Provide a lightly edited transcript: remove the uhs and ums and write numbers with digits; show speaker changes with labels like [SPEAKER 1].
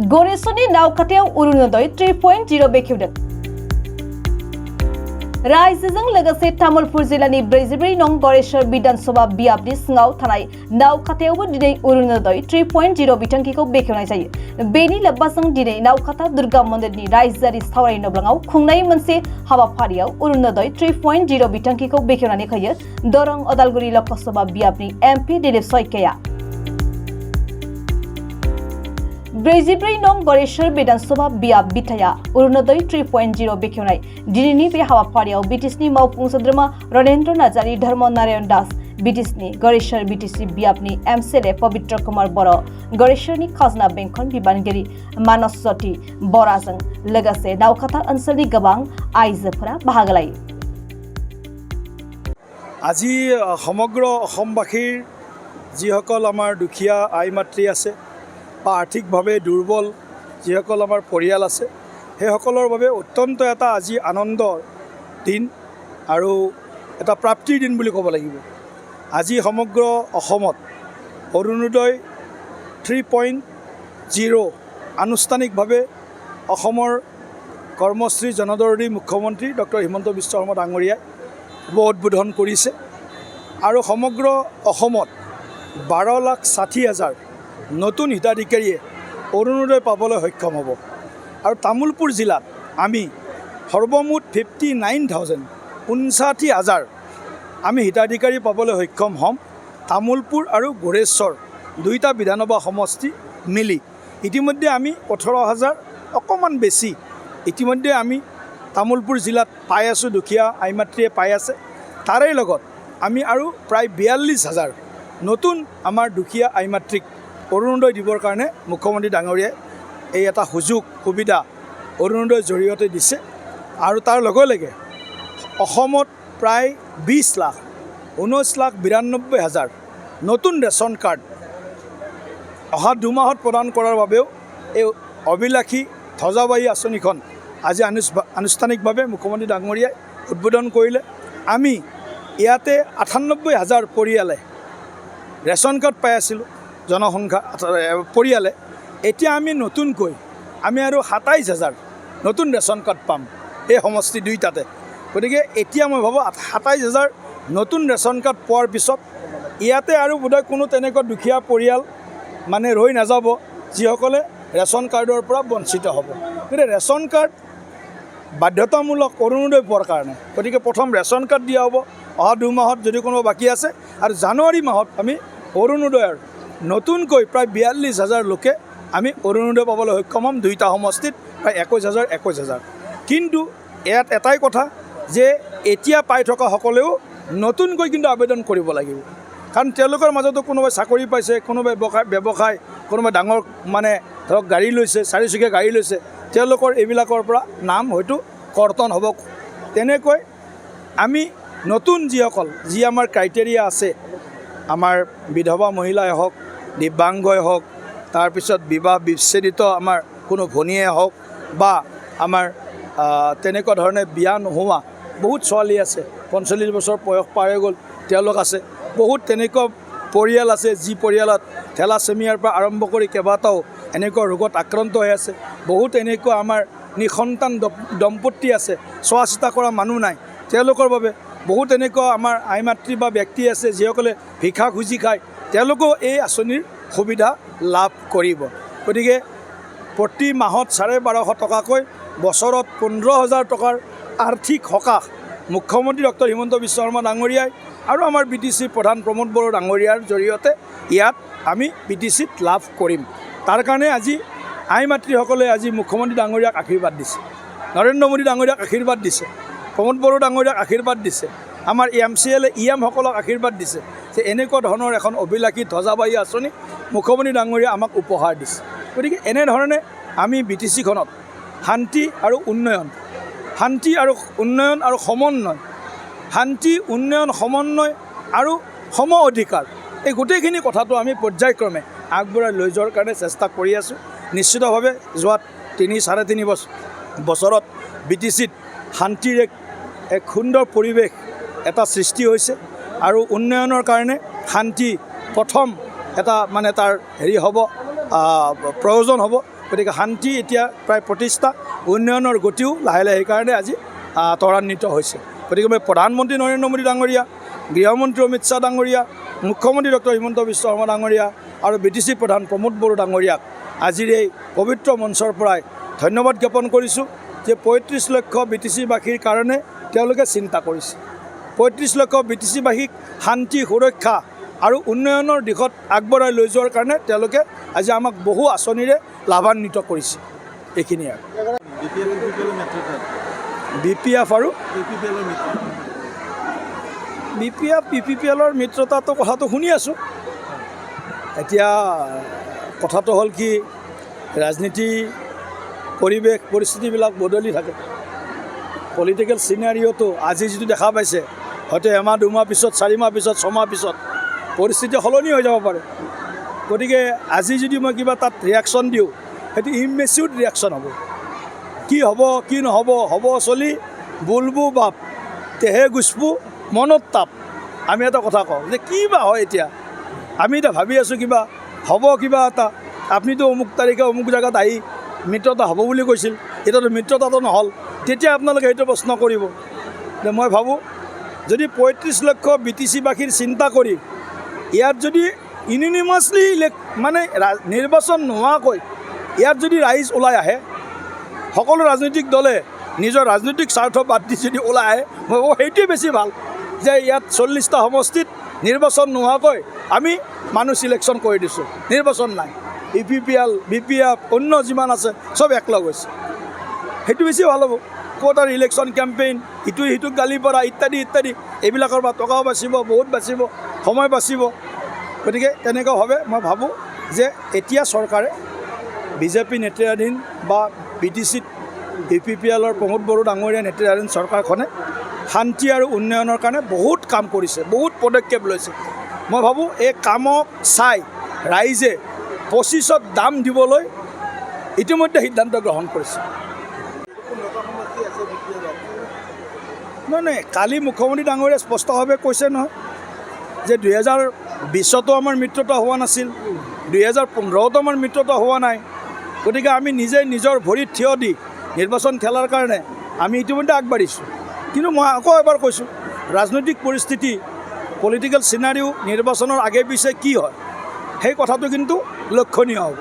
[SPEAKER 1] গড়েশ্বৰী নাওকাটাयाव अरुणोदय 3.0 बेखेवदों। रायजोजों लोगोसे तामुलपुर जिल्लानि 44 नं गरेश्वर विधानसभा बियाबनि सिङाव थानाय नावकाटायावबो दिनै अरुणोदय 3.0 बिथांखिखौ बेखेवनाय जायो। बेनि लोब्बाजों दिनै नावकाटा दुर्गा मन्दिरनि रायजोआरि सावराय नब्लाङाव खुंनाय मोनसे हाबाफारियाव अरुणोदय 3.0 बिथांखिखौ बेखेवनानै होयो दरं अदालगुरि लकसभा बियाबनि एमपि दिलीप शइकियाया। 44 नं गरेश्वर विधानसभा बियाब बिथाया अरुणोदय 3.0 बेखेवनाय दिनैनि बे हाबाफारियाव बिटिसिनि मावफुं सोद्रोमा रनेन्द्र नार्जारी धर्म नारायण दास, बिटिसिनि गरेश्वर बिटिसि बियाबनि एमसिएलए पवित्र कुमार बर', गरेश्वरनि खाजना बेंखन बिबानगिरि मानस ज्योति बराजों लोगोसे नावकाटा ओनसोलनि गोबां आइजोफोरा बाहागो लायो।
[SPEAKER 2] আজি সমগ্ৰ অসমবাসীৰ যিসকল আমাৰ দুখীয়া আই মাতৃ আছে বা আৰ্থিকভাৱে দুৰ্বল যিসকল আমাৰ পৰিয়াল আছে সেইসকলৰ বাবে অত্যন্ত এটা আজি আনন্দৰ দিন আৰু এটা প্ৰাপ্তিৰ দিন বুলি ক'ব লাগিব। আজি সমগ্ৰ অসমত অৰুণোদয় 3.0 আনুষ্ঠানিকভাৱে অসমৰ কৰ্মশ্ৰী জনদৰদী মুখ্যমন্ত্ৰী ডক্টৰ হিমন্ত বিশ্ব শৰ্মা ডাঙৰীয়াই শুভ উদ্বোধন কৰিছে আৰু সমগ্ৰ অসমত 12,60,000 নতুন হিতাধিকাৰীয়ে অৰুণোদয় পাবলৈ সক্ষম হ'ব আৰু তামুলপুৰ জিলাত আমি সৰ্বমুঠ 59,000 আমি হিতাধিকাৰী পাবলৈ সক্ষম হ'ম। তামুলপুৰ আৰু গড়েশ্বৰ দুইটা বিধানসভা সমষ্টি মিলি ইতিমধ্যে আমি 18,000 অকণমান বেছি ইতিমধ্যে আমি তামুলপুৰ জিলাত পাই আছোঁ, দুখীয়া আই মাতৃয়ে পাই আছে। তাৰে লগত আমি আৰু প্ৰায় 42,000 নতুন আমাৰ দুখীয়া আই মাতৃক অৰুণোদয় দিবৰ কাৰণে মুখ্যমন্ত্ৰী ডাঙৰীয়াই এই এটা সুবিধা অৰুণোদয়ৰ জৰিয়তে দিছে আৰু তাৰ লগে লগে অসমত প্ৰায় 19,92,000 নতুন ৰেচন কাৰ্ড অহা 2 মাহত প্ৰদান কৰাৰ বাবেও এই অভিলাষী ধ্বজাবাহী আঁচনিখন আজি আনুষ্ঠানিকভাৱে মুখ্যমন্ত্ৰী ডাঙৰীয়াই উদ্বোধন কৰিলে। আমি ইয়াতে 98,000 পৰিয়ালে ৰেচন কাৰ্ড পাই আছিলোঁ জনসংখ্যা পৰিয়ালে। এতিয়া আমি নতুনকৈ আমি আৰু 27,000 নতুন ৰেচন কাৰ্ড পাম এই সমষ্টি দুইটাতে। গতিকে এতিয়া মই ভাবোঁ 27,000 নতুন ৰেচন কাৰ্ড পোৱাৰ পিছত ইয়াতে আৰু বোধহয় কোনো তেনেকুৱা দুখীয়া পৰিয়াল মানে ৰৈ নাযাব যিসকলে ৰেচন কাৰ্ডৰ পৰা বঞ্চিত হ'ব। গতিকে ৰেচন কাৰ্ড বাধ্যতামূলক অৰুণোদয় পোৱাৰ কাৰণে গতিকে প্ৰথম ৰেচন কাৰ্ড দিয়া হ'ব অহা 2 মাহত যদি কোনোবা বাকী আছে, আৰু জানুৱাৰী মাহত আমি অৰুণোদয়ৰ নতুনকৈ প্ৰায় 42,000 লোকে আমি অৰুণোদয় পাবলৈ সক্ষম হ'ম দুইটা সমষ্টিত প্ৰায় 21,000। কিন্তু ইয়াত এটাই কথা যে এতিয়া পাই থকা সকলেও নতুনকৈ কিন্তু আবেদন কৰিব লাগিব, কাৰণ তেওঁলোকৰ মাজতো কোনোবাই চাকৰি পাইছে, কোনোবাই ব্যৱসায়, কোনোবাই ডাঙৰ মানে ধৰক গাড়ী লৈছে, 4চকীয়া গাড়ী লৈছে, তেওঁলোকৰ এইবিলাকৰ পৰা নাম হয়তো কৰ্তন হ'ব। তেনেকৈ আমি নতুন যিসকল আমাৰ ক্ৰাইটেৰিয়া আছে, আমাৰ বিধৱা মহিলাই হওক, দিব্যাংগই হওক, তাৰপিছত বিবাহ বিচ্ছেদিত আমাৰ কোনো ভনীয়ে হওক বা আমাৰ তেনেকুৱা ধৰণে বিয়া নোহোৱা বহুত ছোৱালী আছে, 45 বছৰ বয়স পাৰ হৈ গ'ল তেওঁলোক আছে। বহুত তেনেকুৱা পৰিয়াল আছে যি পৰিয়ালত থেলাছেমিয়াৰ পৰা আৰম্ভ কৰি কেইবাটাও এনেকুৱা ৰোগত আক্ৰান্ত হৈ আছে। বহুত এনেকুৱা আমাৰ নিসন্তান দম্পতি আছে, চোৱা চিতা কৰা মানুহ নাই, তেওঁলোকৰ বাবে বহুত এনেকুৱা আমাৰ আই মাতৃ বা ব্যক্তি আছে যিসকলে ভিক্ষা খুজি খায়, তেওঁলোকেও এই আঁচনিৰ সুবিধা লাভ কৰিব। গতিকে প্ৰতি মাহত 12,500 টকাকৈ, বছৰত 15,000 টকাৰ আৰ্থিক সকাহ মুখ্যমন্ত্ৰী ডক্টৰ হিমন্ত বিশ্ব শৰ্মা ডাঙৰীয়াই আৰু আমাৰ বিটিচিৰ প্ৰধান প্ৰমোদ বড়ো ডাঙৰীয়াৰ জৰিয়তে ইয়াত আমি বিটিচিত লাভ কৰিম। তাৰ কাৰণে আজি আই মাতৃসকলে আজি মুখ্যমন্ত্ৰী ডাঙৰীয়াক আশীৰ্বাদ দিছে, নৰেন্দ্ৰ মোদী ডাঙৰীয়াক আশীৰ্বাদ দিছে, প্ৰমোদ বড়ো ডাঙৰীয়াক আশীৰ্বাদ দিছে, আমাৰ এমচিএলএ ইএমসকলক আশীৰ্বাদ দিছে যে এনেকুৱা ধৰণৰ এখন অভিলাষী ধ্বজাবাহী আঁচনি মুখ্যমন্ত্ৰী ডাঙৰীয়াই আমাক উপহাৰ দিছে। গতিকে এনেধৰণে আমি বিটিচিখনত শান্তি আৰু উন্নয়ন আৰু সমন্বয়, শান্তি, উন্নয়ন, সমন্বয় আৰু সম অধিকাৰ, এই গোটেইখিনি কথাটো আমি পৰ্যায়ক্ৰমে আগবঢ়াই লৈ যোৱাৰ কাৰণে চেষ্টা কৰি আছোঁ। নিশ্চিতভাৱে যোৱা 3-3.5 বছৰত বিটিচিত শান্তিৰ এক সুন্দৰ পৰিৱেশ এটা সৃষ্টি হৈছে আৰু উন্নয়নৰ কাৰণে শান্তি প্ৰথম এটা মানে তাৰ হেৰি হ'ব। প্ৰয়োজন হ'ব। গতিকে শান্তি এতিয়া প্ৰায় প্ৰতিষ্ঠা, উন্নয়নৰ গতিও লাহে লাহে সেইকাৰণে আজি ত্বৰান্বিত হৈছে। গতিকে মই প্ৰধানমন্ত্ৰী নৰেন্দ্ৰ মোদী ডাঙৰীয়া, গৃহমন্ত্ৰী অমিত শ্বাহ ডাঙৰীয়া, মুখ্যমন্ত্ৰী ডক্টৰ হিমন্ত বিশ্ব শৰ্মা ডাঙৰীয়া আৰু BTC প্ৰধান প্ৰমোদ বড়ো ডাঙৰীয়াক আজিৰ এই পবিত্ৰ মঞ্চৰ পৰাই ধন্যবাদ জ্ঞাপন কৰিছোঁ যে 35 লক্ষ BTC-বাসীৰ কাৰণে তেওঁলোকে চিন্তা কৰিছে। 35 লক্ষ BTC-বাসীক শান্তি, সুৰক্ষা আৰু উন্নয়নৰ দিশত আগবঢ়াই লৈ যোৱাৰ কাৰণে তেওঁলোকে আজি আমাক বহু আঁচনিৰে লাভান্বিত কৰিছে। এইখিনিয়ে আৰু BPF আৰু BPF PPPLৰ মিত্ৰতাটো কথাটো শুনি আছোঁ। এতিয়া কথাটো হ'ল কি, ৰাজনীতি পৰিৱেশ পৰিস্থিতিবিলাক বদলি থাকে। পলিটিকেল চিনাৰিঅ'টো আজি যিটো দেখা পাইছে, হয়তো এমাহ 2 মাহ পিছত, 4 মাহ পিছত, 6 মাহ পিছত পৰিস্থিতি সলনি হৈ যাব পাৰে। গতিকে আজি যদি মই কিবা তাত ৰিয়েকশ্যন দিওঁ, সেইটো ইমেচিউৰ্ড ৰিয়েকশ্যন হ'ব। কি হ'ব কি নহ'ব, হ'ব চলি বুলবু বাপ তেহে গুচবু মনত তাপ। আমি এটা কথা কওঁ যে কি বা হয় এতিয়া, আমি এতিয়া ভাবি আছোঁ কিবা হ'ব, কিবা এটা। আপুনিতো অমুক তাৰিখে অমুক জেগাত আহি মিত্ৰতা হ'ব বুলি কৈছিল, এতিয়াতো মিত্ৰতাটো নহ'ল। তেতিয়া আপোনালোকে সেইটো প্ৰশ্ন কৰিব। যে মই ভাবোঁ যদি 35 লক্ষ BTC-বাসীৰ চিন্তা কৰি ইয়াত যদি ইউনিনিমাছলি মানে নিৰ্বাচন নোহোৱাকৈ ইয়াত যদি ৰাইজ ওলাই আহে, সকলো ৰাজনৈতিক দলে নিজৰ ৰাজনৈতিক স্বাৰ্থ বাদ দি যদি ওলাই আহে, মই ভাবোঁ সেইটোৱে বেছি ভাল। যে ইয়াত 40টা সমষ্টিত নিৰ্বাচন নোহোৱাকৈ আমি মানুহ চিলেকশ্যন কৰি দিছোঁ, নিৰ্বাচন নাই। EPPL, BPF, অন্য যিমান আছে চব একলগ হৈছে, সেইটো বেছি ভাল হ'ব। ক'ত আৰু ইলেকশ্যন কেম্পেইন, ইটোৱে সিটোক গালি পৰা ইত্যাদি ইত্যাদি, এইবিলাকৰ পৰা টকাও বাচিব, বহুত বাচিব, সময় বাচিব। গতিকে তেনেকুৱাভাৱে মই ভাবোঁ যে এতিয়া চৰকাৰে BJP নেতৃত্বাধীন বা BTC PPPLৰ প্ৰমোদ বড়ো ডাঙৰীয়া নেতৃত্বাধীন চৰকাৰখনে শান্তি আৰু উন্নয়নৰ কাৰণে বহুত কাম কৰিছে, বহুত পদক্ষেপ লৈছে। মই ভাবোঁ এই কামক চাই ৰাইজে 25ত দাম দিবলৈ ইতিমধ্যে সিদ্ধান্ত গ্ৰহণ কৰিছে। নহয়, কালি মুখ্যমন্ত্ৰী ডাঙৰীয়াই স্পষ্টভাৱে কৈছে নহয় যে 2020তো আমাৰ মিত্ৰতা হোৱা নাছিল, 2015তো আমাৰ মিত্ৰতা হোৱা নাই। গতিকে আমি নিজে নিজৰ ভৰিত থিয় দি নিৰ্বাচন খেলাৰ কাৰণে আমি ইতিমধ্যে আগবাঢ়িছোঁ। কিন্তু মই আকৌ এবাৰ কৈছোঁ, ৰাজনৈতিক পৰিস্থিতি, পলিটিকেল চিনাৰিও নিৰ্বাচনৰ আগে পিছে কি হয়, সেই কথাটো কিন্তু লক্ষণীয় হ'ব।